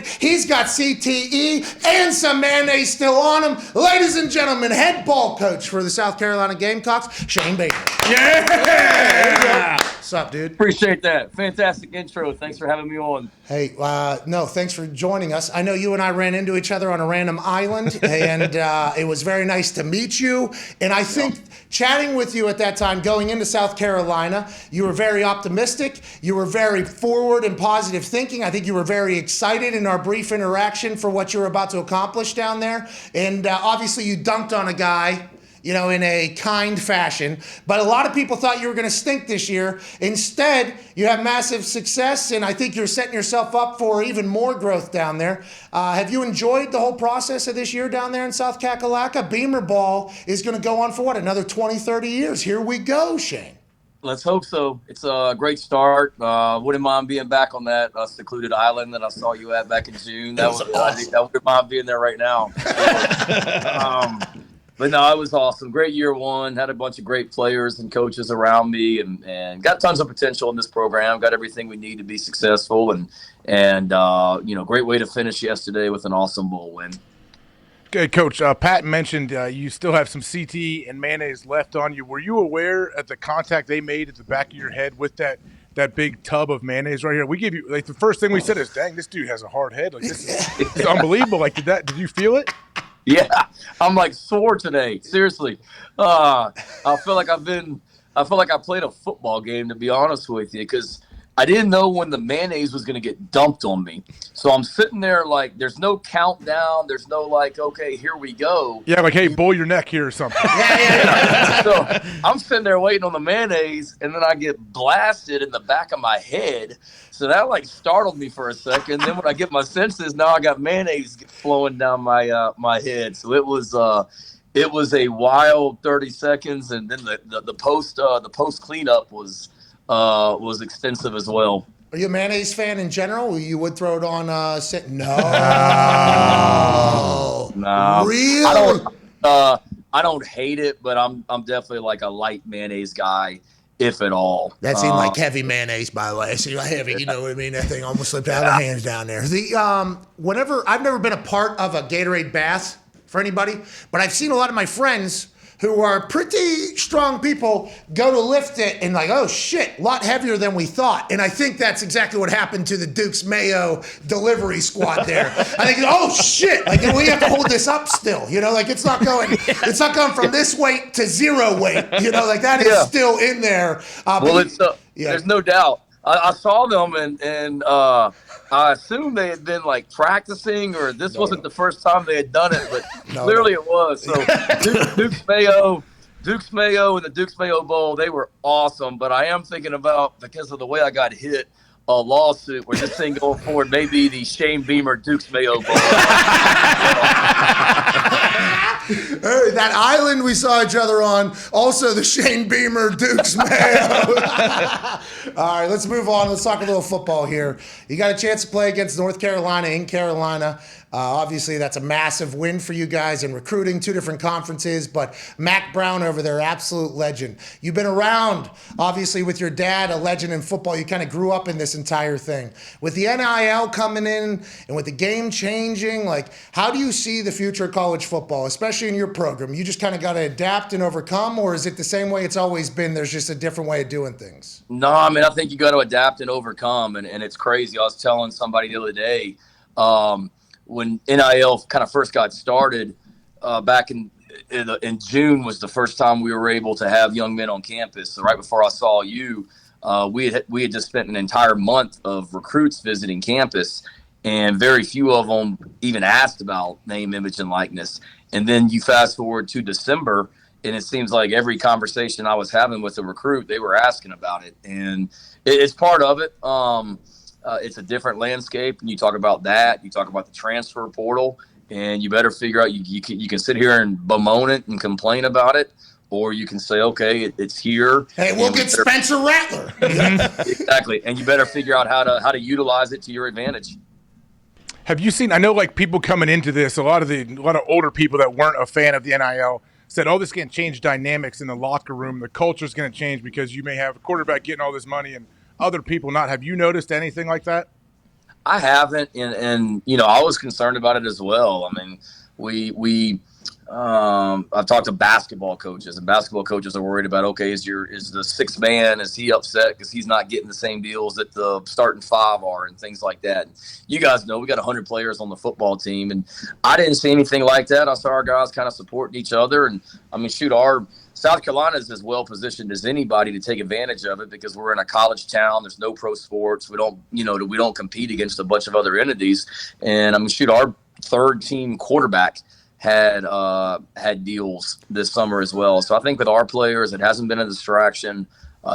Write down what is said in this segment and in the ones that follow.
He's got CTE and some mayonnaise still on him. Ladies and gentlemen, head ball coach for the South Carolina Gamecocks, Shane Baker. Yeah! What's up, dude? Appreciate that. Fantastic intro. Thanks for having me on. Hey, no, thanks for joining us. I know you and I ran into each other on a random island, and it was very nice to meet you. And I think chatting with you at that time, going into South Carolina, you were very optimistic. You were very forward and positive thinking. I think you were very excited in our brief interaction for what you were about to accomplish down there. And obviously you dunked on a guy, you know, in a kind fashion. But a lot of people thought you were going to stink this year. Instead, you have massive success, and I think you're setting yourself up for even more growth down there. Have you enjoyed the whole process of this year down there in South Kakalaka? Beamer ball is going to go on for what, another 20, 30 years? Here we go, Shane. Let's hope so. It's a great start. Wouldn't mind being back on that secluded island that I saw you at back in June. That was awesome. I wouldn't mind being there right now. But no, it was awesome. Great year one. Had a bunch of great players and coaches around me, and got tons of potential in this program. Got everything we need to be successful, and great way to finish yesterday with an awesome bowl win. Good, Coach. Pat mentioned you still have some CT and mayonnaise left on you. Were you aware of the contact they made at the back of your head with that big tub of mayonnaise right here? We give you the first thing we said is, "Dang, this dude has a hard head. Like this is unbelievable." Like, did you feel it? Yeah, I'm sore today. Seriously, I feel like I played a football game, to be honest with you, because I didn't know when the mayonnaise was going to get dumped on me. So I'm sitting there like, there's no countdown. There's no okay, here we go. Yeah, like, hey, bowl your neck here or something. So I'm sitting there waiting on the mayonnaise, and then I get blasted in the back of my head. So that startled me for a second. Then when I get my senses, now I got mayonnaise flowing down my head. So it was a wild 30 seconds, and then the post cleanup was extensive as well. Are you a mayonnaise fan in general? You would throw it on No. No. Really? I don't hate it, but I'm definitely like a light mayonnaise guy, if at all. That seemed like heavy mayonnaise, by the way. I see heavy, you know what I mean? That thing almost slipped out of the hands down there. Whenever I've never been a part of a Gatorade bath for anybody, but I've seen a lot of my friends who are pretty strong people go to lift it and oh shit, a lot heavier than we thought. And I think that's exactly what happened to the Duke's Mayo delivery squad there. I think, oh shit, we have to hold this up still, it's not going from this weight to zero weight, that is still in there. There's no doubt. I saw them and I assume they had been practicing, or this wasn't the first time they had done it, but clearly it was. So Duke's Mayo and the Duke's Mayo Bowl, they were awesome. But I am thinking about, because of the way I got hit, a lawsuit where this thing going forward may be the Shane Beamer Duke's Mayo Bowl. Hey, that island we saw each other on, also the Shane Beamer Duke's Mayo. All right, let's move on. Let's talk a little football here. You got a chance to play against North Carolina in Carolina. Obviously, that's a massive win for you guys in recruiting, 2 different conferences, but Mac Brown over there, absolute legend. You've been around, obviously, with your dad, a legend in football. You kind of grew up in this entire thing. With the NIL coming in and with the game changing, how do you see the future of college football, especially in your program? You just kind of got to adapt and overcome, or is it the same way it's always been? There's just a different way of doing things. No, I think you got to adapt and overcome, and it's crazy. I was telling somebody the other day, when NIL kind of first got started, back in June was the first time we were able to have young men on campus. So right before I saw you, we had just spent an entire month of recruits visiting campus, and very few of them even asked about name, image, and likeness. And then you fast forward to December, and it seems like every conversation I was having with a recruit, they were asking about it, and it's part of it. It's a different landscape, and you talk about that. You talk about the transfer portal, and you better figure out. You can sit here and bemoan it and complain about it, or you can say, okay, it's here. Hey, we'll get Spencer Rattler. Exactly, and you better figure out how to utilize it to your advantage. Have you seen? I know, people coming into this, a lot of older people that weren't a fan of the NIL said, "Oh, this is going to change dynamics in the locker room. The culture is going to change because you may have a quarterback getting all this money and other people not." Have you noticed anything like that? I haven't, and I was concerned about it as well. I mean, we I've talked to basketball coaches, and basketball coaches are worried about, okay, is the sixth man, is he upset because he's not getting the same deals that the starting five are and things like that. You guys know we got 100 players on the football team, and I didn't see anything like that. I saw our guys kind of supporting each other, and I mean, shoot, our South Carolina is as well positioned as anybody to take advantage of it because we're in a college town. There's no pro sports. We don't compete against a bunch of other entities, and I mean, shoot, our third team quarterback had deals this summer as well. So I think with our players, it hasn't been a distraction.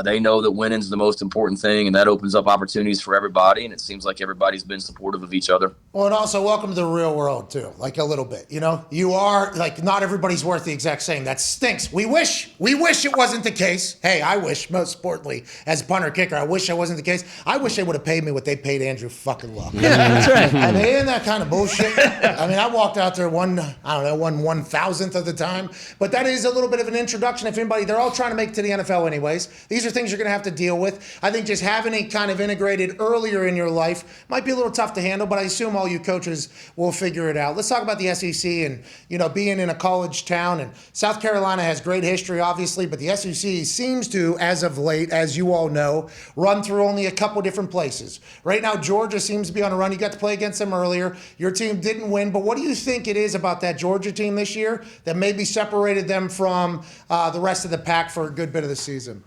They know that winning's the most important thing, and that opens up opportunities for everybody, and it seems like everybody's been supportive of each other. Well, and also welcome to the real world, too, like a little bit. You are, like, not everybody's worth the exact same. That stinks. We wish it wasn't the case. Hey, I wish, most importantly, as punter kicker, I wish it wasn't the case. I wish they would have paid me what they paid Andrew fucking Luck. Yeah, that's right. I mean, isn't that kind of bullshit? I mean, I walked out there one 1,000th of the time, but that is a little bit of an introduction. If anybody, they're all trying to make it to the NFL anyways. These are things you're going to have to deal with. I think just having it kind of integrated earlier in your life might be a little tough to handle, but I assume all you coaches will figure it out. Let's talk about the SEC and, being in a college town. And South Carolina has great history, obviously, but the SEC seems to, as of late, as you all know, run through only a couple different places. Right now, Georgia seems to be on a run. You got to play against them earlier. Your team didn't win, but what do you think it is about that Georgia team this year that maybe separated them from the rest of the pack for a good bit of the season?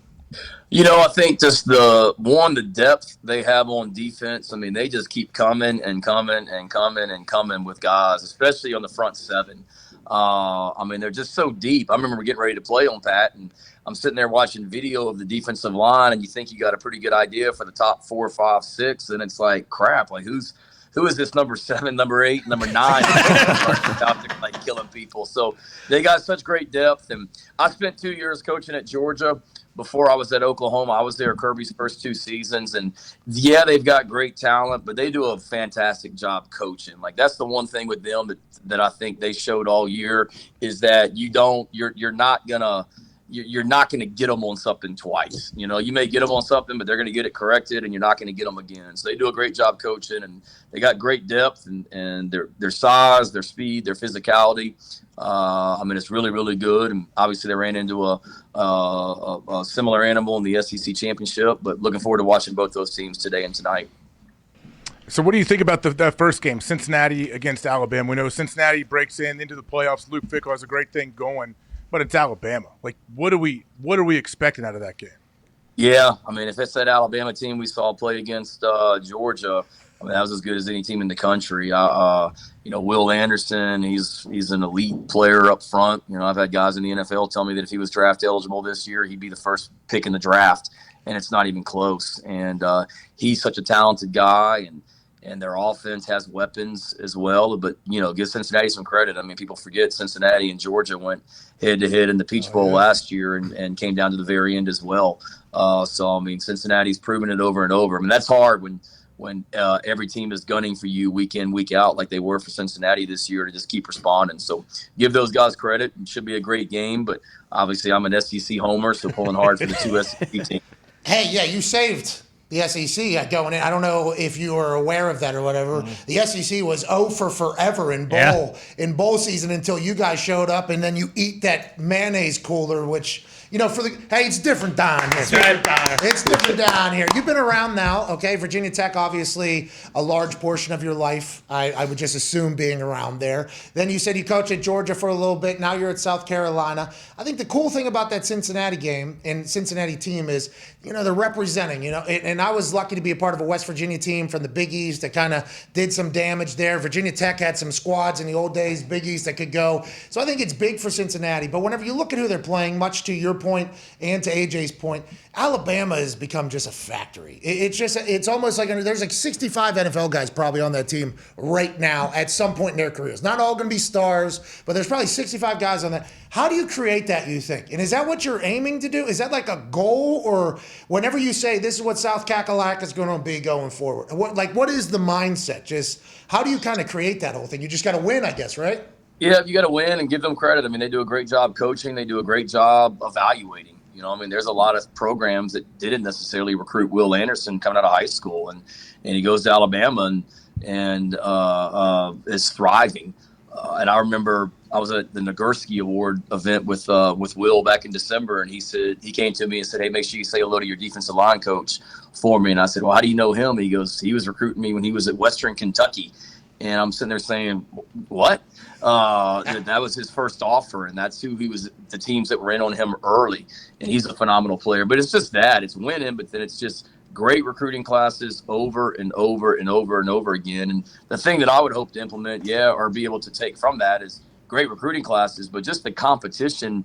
I think just the depth they have on defense. I mean, they just keep coming and coming and coming and coming with guys, especially on the front seven. I mean, they're just so deep. I remember getting ready to play on Pat, and I'm sitting there watching video of the defensive line, and you think you got a pretty good idea for the top 4, 5, 6, and it's like, crap, like who is this number 7, number 8, number 9 out there like killing people? So they got such great depth, and I spent 2 years coaching at Georgia. Before I was at Oklahoma, I was there Kirby's first 2 seasons, and yeah, they've got great talent, but they do a fantastic job coaching. Like that's the one thing with them that I think they showed all year is that you're not gonna get them on something twice. You may get them on something, but they're gonna get it corrected, and you're not gonna get them again. So they do a great job coaching, and they got great depth and their size, their speed, their physicality. I mean, it's really, really good. And obviously they ran into a similar animal in the SEC championship, but looking forward to watching both those teams today and tonight. So what do you think about that first game, Cincinnati against Alabama? We know Cincinnati breaks into the playoffs. Luke Fickell has a great thing going, but it's Alabama. Like, what are we expecting out of that game? Yeah, I mean, if it's that Alabama team we saw play against Georgia, I mean, that was as good as any team in the country. Will Anderson, he's an elite player up front. I've had guys in the NFL tell me that if he was draft eligible this year, he'd be the first pick in the draft, and it's not even close. And he's such a talented guy, and their offense has weapons as well. But, give Cincinnati some credit. I mean, people forget Cincinnati and Georgia went head-to-head in the Peach Bowl last year and came down to the very end as well. So, I mean, Cincinnati's proven it over and over. I mean, that's hard when every team is gunning for you week in, week out, like they were for Cincinnati this year, to just keep responding. So give those guys credit. It should be a great game, but obviously I'm an SEC homer, so pulling hard for the 2 SEC teams. Hey, yeah, you saved the SEC going in. I don't know if you were aware of that or whatever. The SEC was 0 for forever in bowl season until you guys showed up, and then you eat that mayonnaise cooler, which it's different down here. It's different down here. You've been around now, okay? Virginia Tech, obviously, a large portion of your life, I would just assume, being around there. Then you said you coached at Georgia for a little bit. Now you're at South Carolina. I think the cool thing about that Cincinnati game and Cincinnati team is, they're representing, and I was lucky to be a part of a West Virginia team from the Big East that kind of did some damage there. Virginia Tech had some squads in the old days, Big East, that could go. So I think it's big for Cincinnati. But whenever you look at who they're playing, much to your point and to AJ's point, Alabama has become just a factory. It's almost like there's like 65 NFL guys probably on that team right now at some point in their careers. Not all going to be stars, but there's probably 65 guys on that. How do you create that, you think? And is that what you're aiming to do? Is that like a goal? Or whenever you say this is what South Kakalak is going to be going forward, what is the mindset? Just how do you kind of create that whole thing? You just got to win, I guess, right? Yeah, you got to win and give them credit. I mean, they do a great job coaching. They do a great job evaluating. I mean, there's a lot of programs that didn't necessarily recruit Will Anderson coming out of high school, and he goes to Alabama and is thriving. And I remember I was at the Nagurski Award event with Will back in December, and he came to me and said, "Hey, make sure you say hello to your defensive line coach for me." And I said, "Well, how do you know him?" He goes, "He was recruiting me when he was at Western Kentucky." And I'm sitting there saying, "What?" That was his first offer, and that's who he was. The teams that were in on him early, and he's a phenomenal player. But it's just that it's winning, but then it's just great recruiting classes over and over and over and over again. And the thing that I would hope to implement, or be able to take from that is great recruiting classes, but just the competition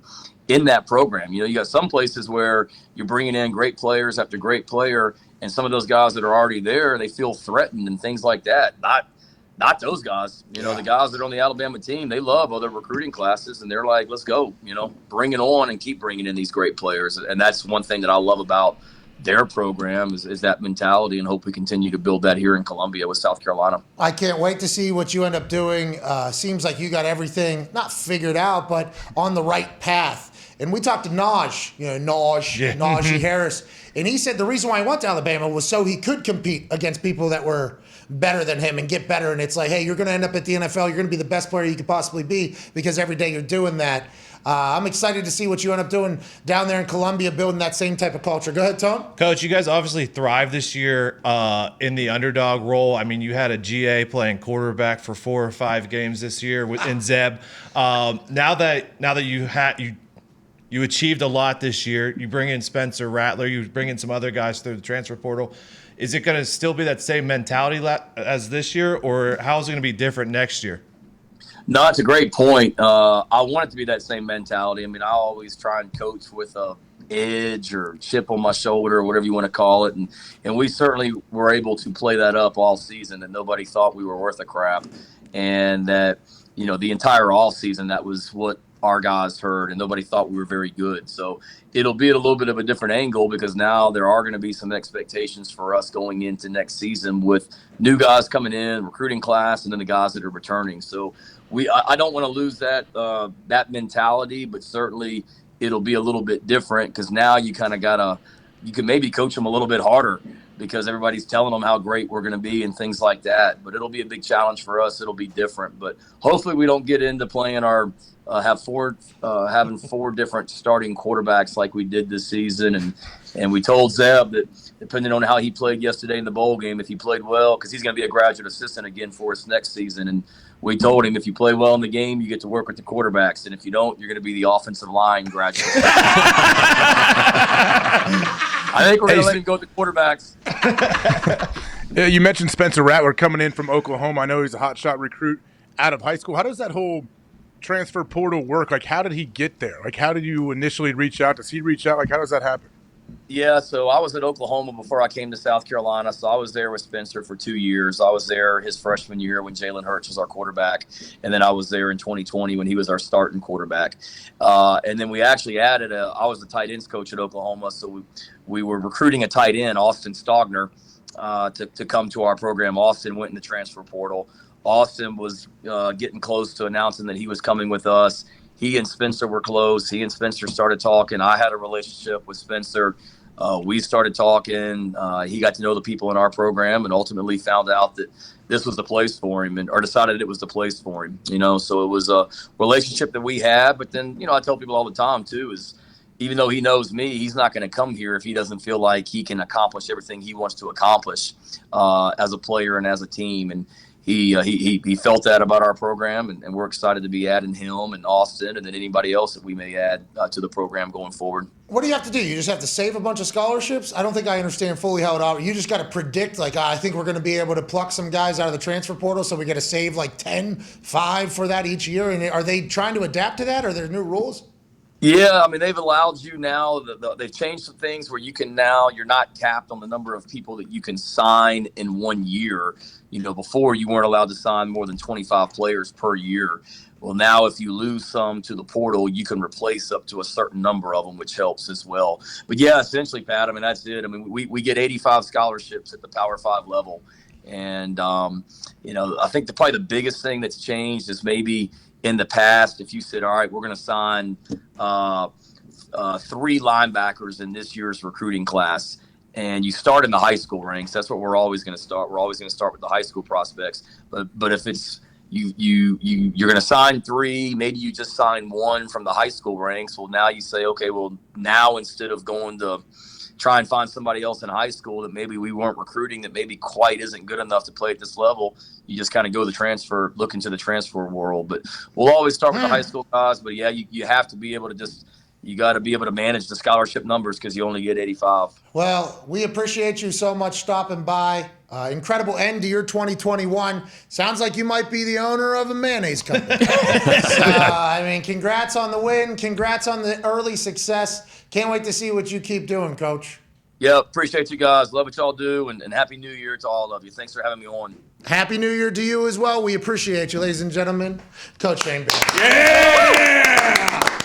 in that program. You got some places where you're bringing in great players after great player, and some of those guys that are already there, they feel threatened and things like that. Not those guys. The guys that are on the Alabama team, they love other recruiting classes, and they're like, let's go, bring it on and keep bringing in these great players. And that's one thing that I love about their program is that mentality, and hope we continue to build that here in Columbia with South Carolina. I can't wait to see what you end up doing. Seems like you got everything not figured out, but on the right path. And we talked to Najee Harris, and he said the reason why he went to Alabama was so he could compete against people that were better than him and get better. And it's like, hey, you're going to end up at the NFL. You're going to be the best player you could possibly be because every day you're doing that. I'm excited to see what you end up doing down there in Columbia, building that same type of culture. Go ahead, Tom. Coach, you guys obviously thrived this year in the underdog role. I mean, you had a GA playing quarterback for 4 or 5 games this year in Zeb. Now that you achieved a lot this year, you bring in Spencer Rattler, you bring in some other guys through the transfer portal. Is it going to still be that same mentality as this year, or how is it going to be different next year? No, it's a great point. I want it to be that same mentality. I mean, I always try and coach with a edge or chip on my shoulder or whatever you want to call it. And we certainly were able to play that up all season, that nobody thought we were worth a crap. And that, the entire off season, that was what our guys heard, and nobody thought we were very good. So it'll be at a little bit of a different angle, because now there are going to be some expectations for us going into next season with new guys coming in, recruiting class, and then the guys that are returning. So I don't want to lose that mentality, but certainly it'll be a little bit different, because now you kind of you can maybe coach them a little bit harder because everybody's telling them how great we're going to be and things like that. But it'll be a big challenge for us. It'll be different, but hopefully we don't get into playing having 4 different starting quarterbacks like we did this season. And we told Zeb that depending on how he played yesterday in the bowl game, if he played well, because he's going to be a graduate assistant again for us next season. And we told him, if you play well in the game, you get to work with the quarterbacks. And if you don't, you're going to be the offensive line graduate. I think we're going to let him go with the quarterbacks. You mentioned Spencer Rattler coming in from Oklahoma. I know he's a hotshot recruit out of high school. How does that whole transfer portal work? Like, how did he get there? Like, how did you initially reach out? Does he reach out? Like, how does that happen? Yeah, so I was at Oklahoma before I came to South Carolina. So I was there with Spencer for 2 years. I was there his freshman year when Jalen Hurts was our quarterback. And then I was there in 2020 when he was our starting quarterback. And then we actually added I was the tight ends coach at Oklahoma. So we were recruiting a tight end, Austin Stogner, to come to our program. Austin went in the transfer portal. Austin was getting close to announcing that he was coming with us. He and Spencer were close. He and Spencer started talking. I had a relationship with Spencer. We started talking. He got to know the people in our program and ultimately found out that this was the place for him, or decided it was the place for him. So it was a relationship that we had. But then, I tell people all the time too, is even though he knows me, he's not going to come here if he doesn't feel like he can accomplish everything he wants to accomplish as a player and as a team. And he felt that about our program, and we're excited to be adding him and Austin and then anybody else that we may add to the program going forward. What do you have to do? You just have to save a bunch of scholarships? I don't think I understand fully how it operates. You just got to predict, like, I think we're going to be able to pluck some guys out of the transfer portal, so we got to save like 5 for that each year. And are they trying to adapt to that? Are there new rules? Yeah, I mean, they've allowed you now, they've changed some things where you can now, you're not capped on the number of people that you can sign in 1 year. Before you weren't allowed to sign more than 25 players per year. Well, now if you lose some to the portal, you can replace up to a certain number of them, which helps as well. But yeah, essentially, Pat, I mean, that's it. I mean, we get 85 scholarships at the Power 5 level. And, I think probably the biggest thing that's changed is maybe in the past, if you said, all right, we're going to sign 3 linebackers in this year's recruiting class, and you start in the high school ranks. That's what we're always going to start. We're always going to start with the high school prospects. But if it's you're going to sign 3, maybe you just sign 1 from the high school ranks. Well, now you say, okay, well, now instead of going to try and find somebody else in high school that maybe we weren't recruiting, that maybe quite isn't good enough to play at this level, you just kind of look into the transfer world. But we'll always start with the high school guys. But yeah, you have to be able to you got to be able to manage the scholarship numbers because you only get 85. Well, we appreciate you so much stopping by. Incredible end to your 2021. Sounds like you might be the owner of a mayonnaise company. Congrats on the win. Congrats on the early success. Can't wait to see what you keep doing, Coach. Yeah, appreciate you guys. Love what y'all do, and Happy New Year to all of you. Thanks for having me on. Happy New Year to you as well. We appreciate you, ladies and gentlemen. Coach Shane Bailey. Yeah!